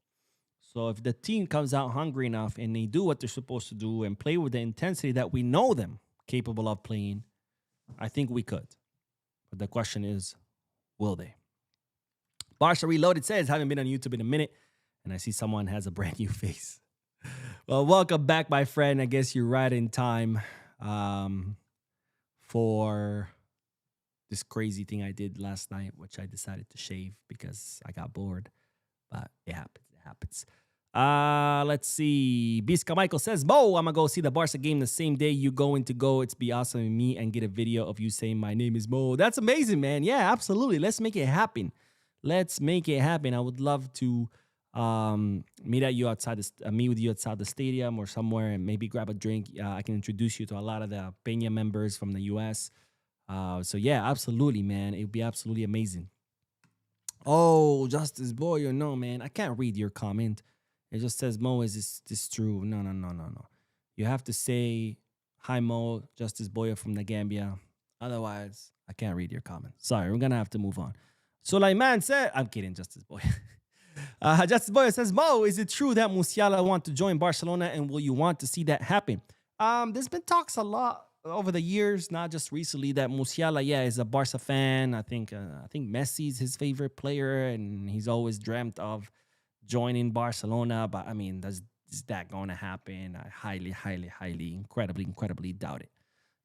So if the team comes out hungry enough and they do what they're supposed to do and play with the intensity that we know them capable of playing, I think we could. But the question is, will they? Barca Reloaded says, haven't been on YouTube in a minute, and I see someone has a brand new face. Well, welcome back, my friend. I guess you're right in time for this crazy thing I did last night, which I decided to shave because I got bored. But it happens. Let's see. Bisca Michael says, Mo, I'm going to go see the Barca game the same day you going to go. It's be awesome with me and get a video of you saying my name is Mo. That's amazing, man. Yeah, absolutely. Let's make it happen. I would love to meet with you outside the stadium or somewhere and maybe grab a drink. I can introduce you to a lot of the Peña members from the U.S. So yeah, absolutely, man. It would be absolutely amazing. Oh, Justice Boyer, no, man. I can't read your comment. It just says, Mo, is this true? No. You have to say, hi, Mo, Justice Boyer from the Gambia. Otherwise, I can't read your comment. Sorry, we're going to have to move on. Sulaiman said, I'm kidding, Justice Boy. Justice Boy says, Mo, is it true that Musiala want to join Barcelona and will you want to see that happen? There's been talks a lot over the years, not just recently, that Musiala, is a Barca fan. I think Messi's his favorite player and he's always dreamt of joining Barcelona. But I mean, is that going to happen? I highly, incredibly doubt it.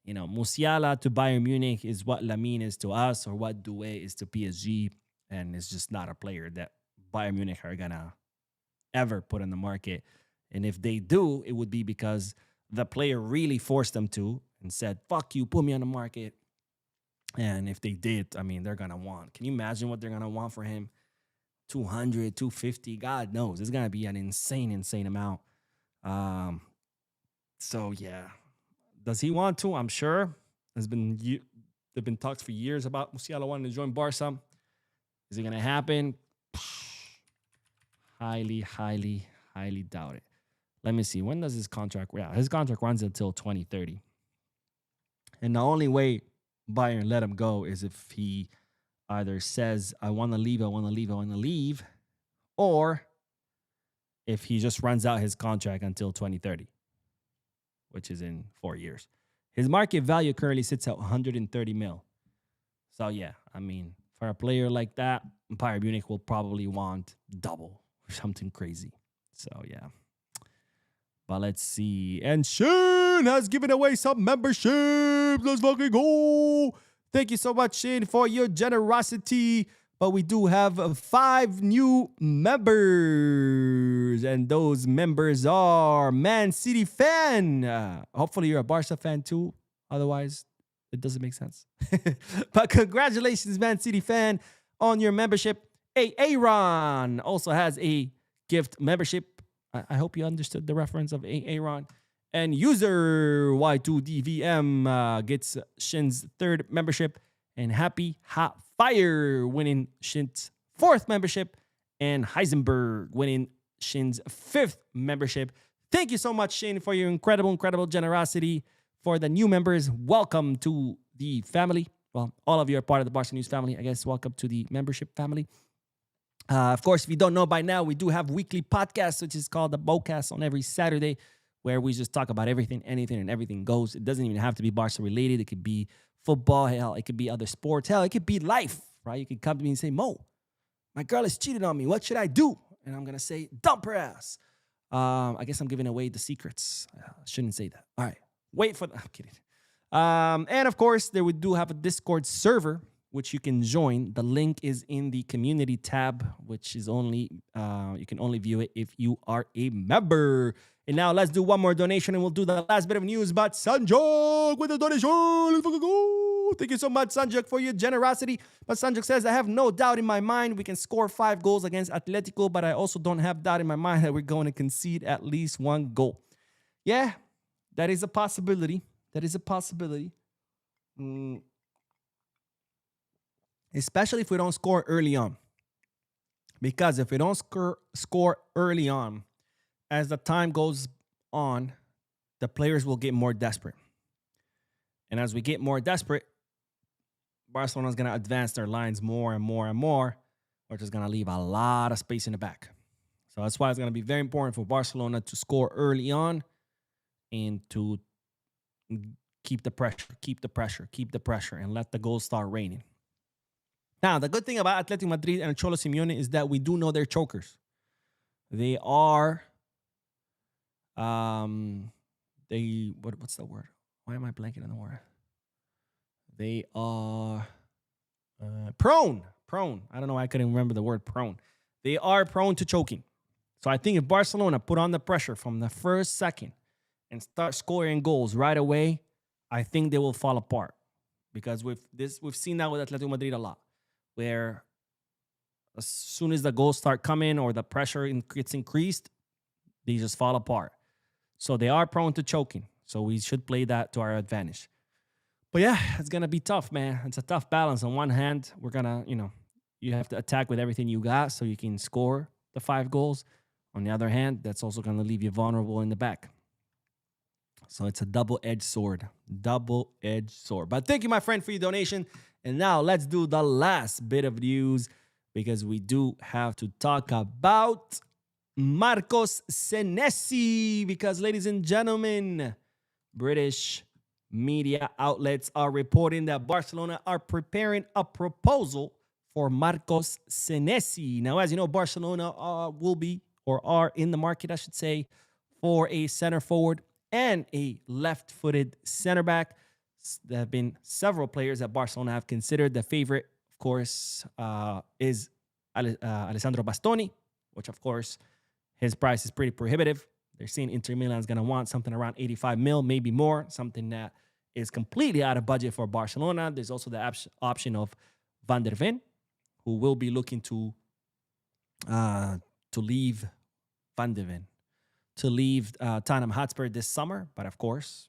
Musiala to Bayern Munich is what Lamine is to us or what Doué is to PSG. And it's just not a player that Bayern Munich are going to ever put on the market. And if they do, it would be because the player really forced them to and said, fuck you, put me on the market. And if they did, I mean, they're going to want. Can you imagine what they're going to want for him? 200, 250, God knows. It's going to be an insane amount. So, yeah. Does he want to? I'm sure. There've been talks for years about Musiala wanting to join Barca. Is it going to happen? Highly doubt it. Let me see. When does his contract? Yeah, his contract runs until 2030. And the only way Bayern let him go is if he either says, I want to leave, or if he just runs out his contract until 2030, which is in 4 years. His market value currently sits at 130 mil. So, yeah, I mean, for a player like that, Bayern Munich will probably want double or something crazy. So, yeah. But let's see. And Shane has given away some memberships. Let's fucking go. Thank you so much, Shane, for your generosity. But we do have 5 new members. And those members are Man City fan. Hopefully you're a Barca fan too. Otherwise, it doesn't make sense. But congratulations, Man City fan, on your membership. Aaron also has a gift membership. I hope you understood the reference of Aaron. And user Y2DVM gets Shin's 3rd membership. And Happy Hot Fire winning Shin's 4th membership. And Heisenberg winning Shin's 5th membership. Thank you so much, Shin, for your incredible generosity. For the new members, welcome to the family. Well, all of you are part of the Barca News family. I guess welcome to the membership family. Of course, if you don't know by now, we do have weekly podcasts, which is called the Bocast, on every Saturday, where we just talk about everything, anything, and everything goes. It doesn't even have to be Barca related. It could be football. Hell, it could be other sports. Hell, it could be life, right? You could come to me and say, Mo, my girl has cheated on me. What should I do? And I'm going to say, dump her ass. I guess I'm giving away the secrets. I shouldn't say that. All right. Wait for that. I'm kidding. And of course, we do have a Discord server, which you can join. The link is in the community tab, which is only, you can only view it if you are a member. And now let's do one more donation and we'll do the last bit of news. But Sanjok with the donation. Let's fucking go. Thank you so much, Sanjok, for your generosity. But Sanjok says, I have no doubt in my mind we can score 5 goals against Atletico, but I also don't have doubt in my mind that we're going to concede at least 1 goal. Yeah, that is a possibility. That is a possibility. Especially if we don't score early on. Because if we don't score early on, as the time goes on, the players will get more desperate. And as we get more desperate, Barcelona is going to advance their lines more and more and more, which is going to leave a lot of space in the back. So that's why it's going to be very important for Barcelona to score early on and to keep the pressure, and let the goals start raining. Now, the good thing about Atletico Madrid and Cholo Simeone is that we do know they're chokers. They are, what's the word? Why am I blanking on the word? They are prone. I don't know why I couldn't remember the word prone. They are prone to choking. So I think if Barcelona put on the pressure from the first second and start scoring goals right away, I think they will fall apart. Because we've seen that with Atletico Madrid a lot, where as soon as the goals start coming or the pressure gets increased, they just fall apart. So they are prone to choking. So we should play that to our advantage. But yeah, it's going to be tough, man. It's a tough balance. On one hand, we're going to, you have to attack with everything you got so you can score the 5 goals. On the other hand, that's also going to leave you vulnerable in the back. So it's a double-edged sword. Double-edged sword. But thank you, my friend, for your donation. And now let's do the last bit of news, because we do have to talk about Marcos Senesi. Because, ladies and gentlemen, British media outlets are reporting that Barcelona are preparing a proposal for Marcos Senesi. Now, as you know, Barcelona will be, or are in the market, I should say, for a center forward and a left-footed center back. There have been several players that Barcelona have considered. The favorite, of course, is Alessandro Bastoni, which, of course, his price is pretty prohibitive. They're saying Inter Milan is going to want something around 85 mil, maybe more, something that is completely out of budget for Barcelona. There's also the option of Van der Ven, who will be looking to leave Van der Ven, to leave Tottenham Hotspur this summer. But of course,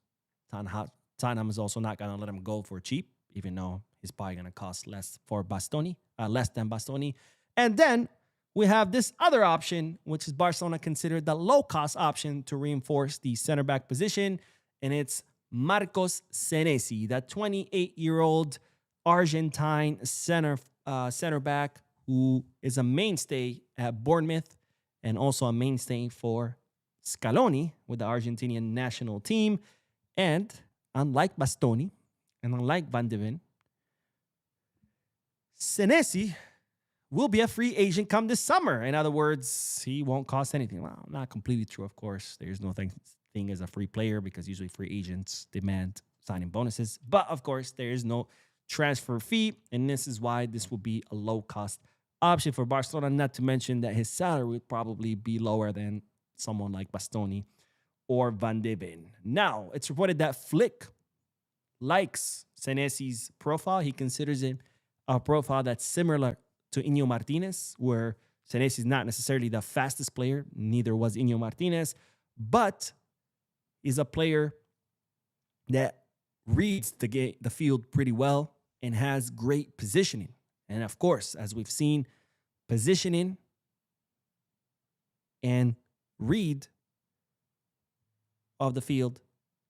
Tottenham is also not going to let him go for cheap, even though he's probably going to cost less than Bastoni. And then we have this other option, which is Barcelona considered the low-cost option to reinforce the center back position, and it's Marcos Senesi, that 28-year-old Argentine center back who is a mainstay at Bournemouth and also a mainstay for Scaloni with the Argentinian national team. And unlike Bastoni and unlike Van de Ven, Senesi will be a free agent come this summer. In other words, he won't cost anything. Well, not completely true, of course. There's no thing as a free player because usually free agents demand signing bonuses. But of course, there is no transfer fee, and this is why this will be a low-cost option for Barcelona, not to mention that his salary would probably be lower than someone like Bastoni or Van de Ven. Now, it's reported that Flick likes Senesi's profile. He considers it a profile that's similar to Iñigo Martinez, where Senesi is not necessarily the fastest player, neither was Iñigo Martinez, but is a player that reads the field pretty well and has great positioning. And of course, as we've seen, positioning and read of the field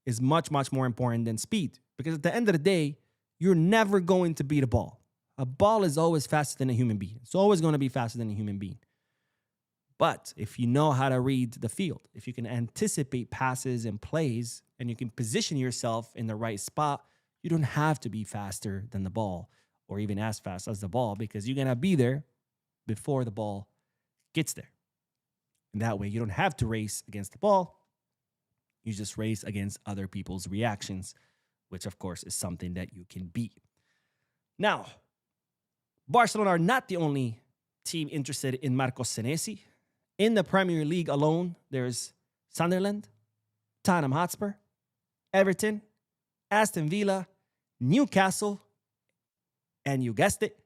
is much, much more important than speed. Because at the end of the day, you're never going to beat a ball. A ball is always faster than a human being. It's always going to be faster than a human being. But if you know how to read the field, if you can anticipate passes and plays, and you can position yourself in the right spot, you don't have to be faster than the ball or even as fast as the ball, because you're going to be there before the ball gets there. And that way you don't have to race against the ball. You just race against other people's reactions, which of course is something that you can beat. Now, Barcelona are not the only team interested in Marcos Senesi. In the Premier League alone, there's Sunderland, Tottenham Hotspur, Everton, Aston Villa, Newcastle, and you guessed it,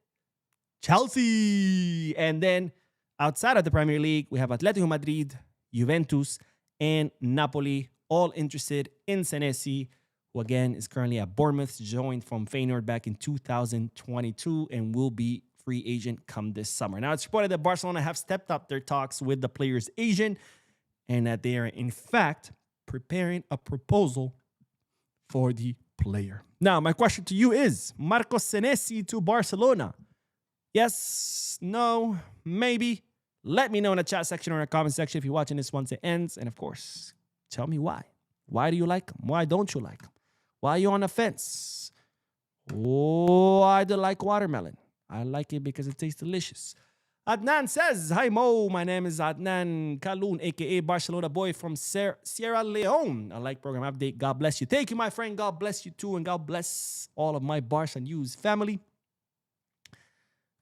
Chelsea. And then outside of the Premier League, we have Atletico Madrid, Juventus, and Napoli, all interested in Senesi, who again is currently at Bournemouth, joined from Feyenoord back in 2022 and will be free agent come this summer. Now, it's reported that Barcelona have stepped up their talks with the player's agent and that they are, in fact, preparing a proposal for the player. Now, my question to you is, Marcos Senesi to Barcelona? Yes, no, maybe? Let me know in the chat section or in the comment section if you're watching this once it ends. And of course, tell me why. Why do you like him? Why don't you like him? Why are you on the fence? Oh, I do like watermelon. I like it because it tastes delicious. Adnan says, hi Mo, my name is Adnan Kaloun, aka Barcelona boy from Sierra Leone. I like program update. God bless you. Thank you, my friend. God bless you too. And God bless all of my Barca News family.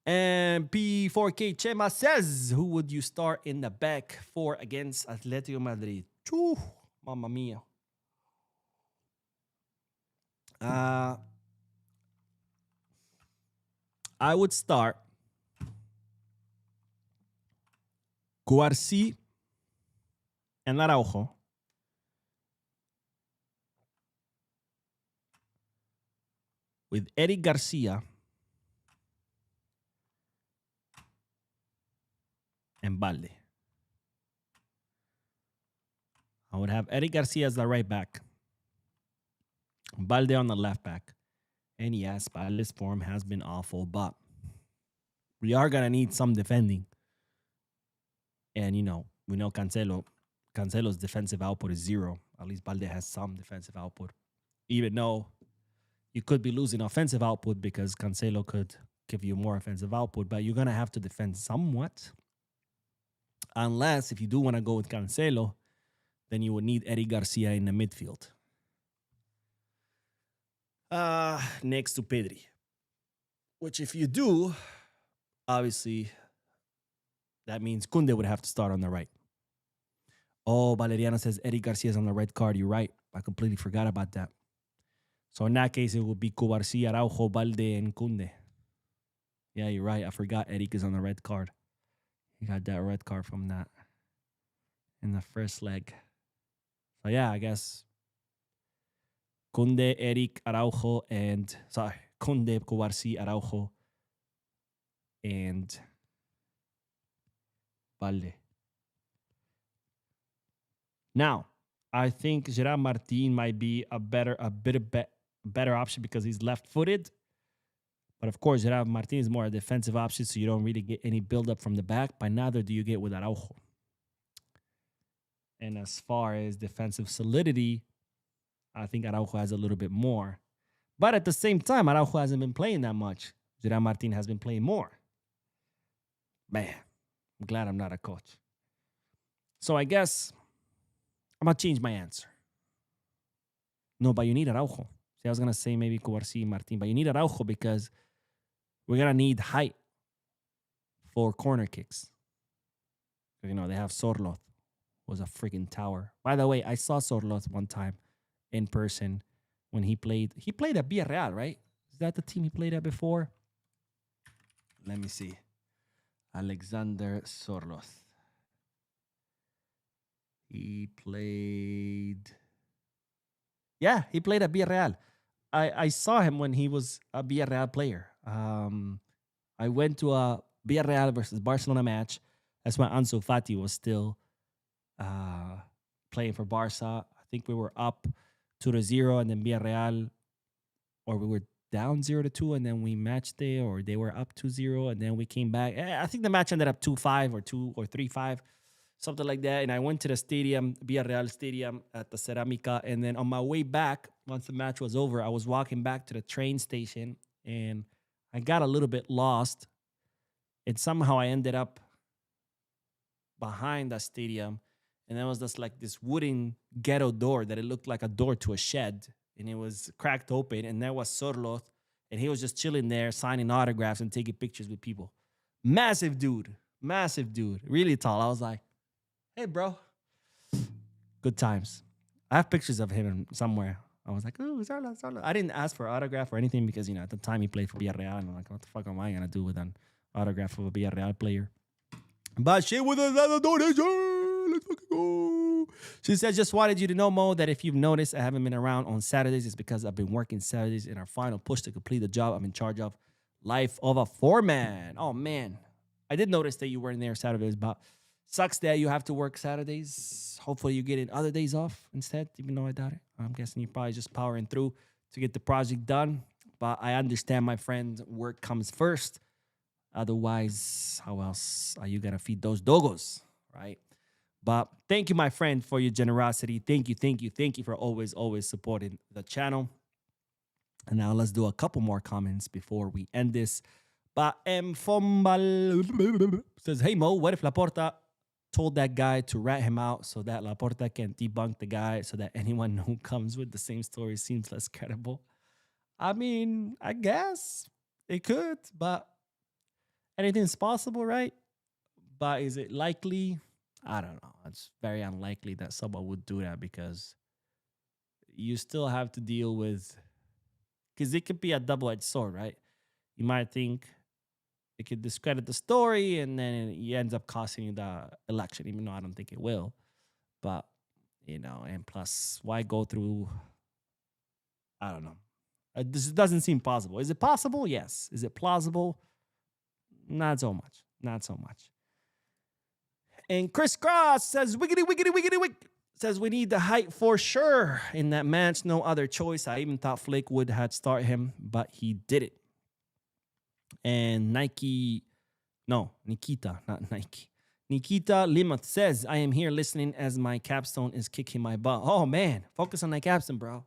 And P4K Chema says, who would you start in the back four against Atletico Madrid? Choo, mamma mia. I would start Cubarsí and Araujo. With Eric Garcia and Balde. I would have Eric Garcia as the right back. Balde on the left back. And yes, Balde's form has been awful, but we are going to need some defending. And, you know, we know Cancelo's defensive output is 0. At least Balde has some defensive output. Even though you could be losing offensive output because Cancelo could give you more offensive output, but you're going to have to defend somewhat. Unless, if you do want to go with Cancelo, then you would need Eddie Garcia in the midfield. Next to Pedri. Which if you do, obviously, that means Kunde would have to start on the right. Oh, Valeriano says Eddie Garcia's on the red card. You're right. I completely forgot about that. So in that case, it would be Cubarsí, Araujo, Balde, and Kunde. Yeah, you're right. I forgot Eric is on the red card. He got that red card from that in the first leg. So yeah, I guess Kunde, Eric, Araujo, and Kunde, Cubarsí, Araujo, and Balde. Now, I think Gerard Martin might be better option because he's left-footed. But of course, Gerard Martin is more a defensive option, so you don't really get any build-up from the back. But neither do you get with Araujo. And as far as defensive solidity, I think Araujo has a little bit more. But at the same time, Araujo hasn't been playing that much. Gerard Martin has been playing more. Man, I'm glad I'm not a coach. So I guess I'm going to change my answer. No, but you need Araujo. See, I was going to say maybe Cubarsí Martin, but you need Araujo because we're going to need height for corner kicks. You know, they have Sorloth, was a freaking tower. By the way, I saw Sorloth one time in person when he played. He played at Villarreal, right? Is that the team he played at before? Let me see. Alexander Sorloth. He played... Yeah, he played at Villarreal. I saw him when he was a Villarreal player. I went to a Villarreal versus Barcelona match. That's when Ansu Fati was still playing for Barca. I think we were up 2-0, and then Villarreal, or we were down 0-2, and then we matched there, or they were up 2-0, and then we came back. I think the match ended up 2-5 or 3-5, something like that. And I went to the stadium, Villarreal Stadium at the Ceramica, and then on my way back, once the match was over, I was walking back to the train station, and I got a little bit lost, and somehow I ended up behind the stadium, and there was this wooden ghetto door that it looked like a door to a shed, and it was cracked open, and there was Sorloth, and he was just chilling there, signing autographs and taking pictures with people. Massive dude, really tall. I was like, hey, bro. Good times. I have pictures of him somewhere. I was like, oh, Sorloth. I didn't ask for an autograph or anything because, at the time he played for Villarreal, and I'm like, what the fuck am I going to do with an autograph of a Villarreal player? But shit with another donation. Let's fucking go. She says, just wanted you to know, Mo, that if you've noticed I haven't been around on Saturdays, it's because I've been working Saturdays in our final push to complete the job I'm in charge of. Life of a foreman. Oh, man. I did notice that you weren't there Saturdays, but sucks that you have to work Saturdays. Hopefully you get other days off instead, even though I doubt it. I'm guessing you're probably just powering through to get the project done. But I understand, my friend, work comes first. Otherwise, how else are you going to feed those dogos, right? But thank you, my friend, for your generosity. Thank you for always supporting the channel. And now let's do a couple more comments before we end this. But Fombal says, hey, Mo, what if Laporta told that guy to rat him out so that Laporta can debunk the guy so that anyone who comes with the same story seems less credible? I mean, I guess it could, but anything's possible, right? But is it likely? I don't know. It's very unlikely that someone would do that because you still have to deal with... Because it could be a double-edged sword, right? You might think it could discredit the story and then it ends up costing you the election, even though I don't think it will. But, and plus, why go through... I don't know. This doesn't seem possible. Is it possible? Yes. Is it plausible? Not so much. And Chris Cross says, wiggity. Says we need the height for sure in that match. No other choice. I even thought Flick would have started him, but he did it. And Nikita, not Nike. Nikita Limath says, I am here listening as my capstone is kicking my butt. Oh, man. Focus on that capstone, bro.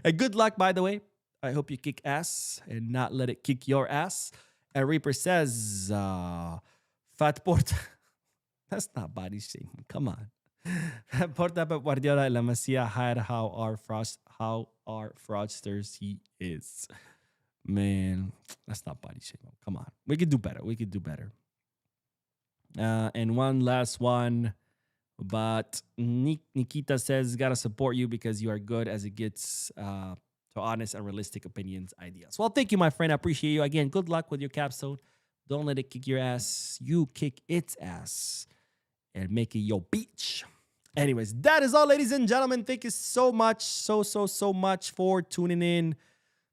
And good luck, by the way. I hope you kick ass and not let it kick your ass. And Reaper says, Fat Porta. That's not body shaming. Come on. Porta but Guardiola La Masia hide how our fraudsters he is. Man, that's not body shaming. Come on. We could do better. And one last one. But Nikita says, gotta support you because you are good as it gets to honest and realistic opinions, ideas. Well, thank you, my friend. I appreciate you. Again, good luck with your capstone. Don't let it kick your ass. You kick its ass and make it your beach. Anyways, that is all, ladies and gentlemen. Thank you so much, so much for tuning in.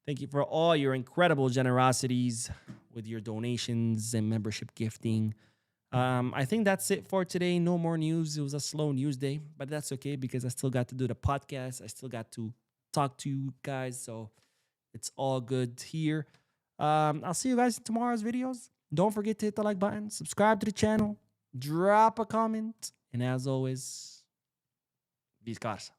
Thank you for all your incredible generosities with your donations and membership gifting. I think that's it for today. No more news. It was a slow news day, but that's okay because I still got to do the podcast. I still got to talk to you guys. So it's all good here. I'll see you guys in tomorrow's videos. Don't forget to hit the like button, subscribe to the channel, drop a comment, and as always, Viscarsa.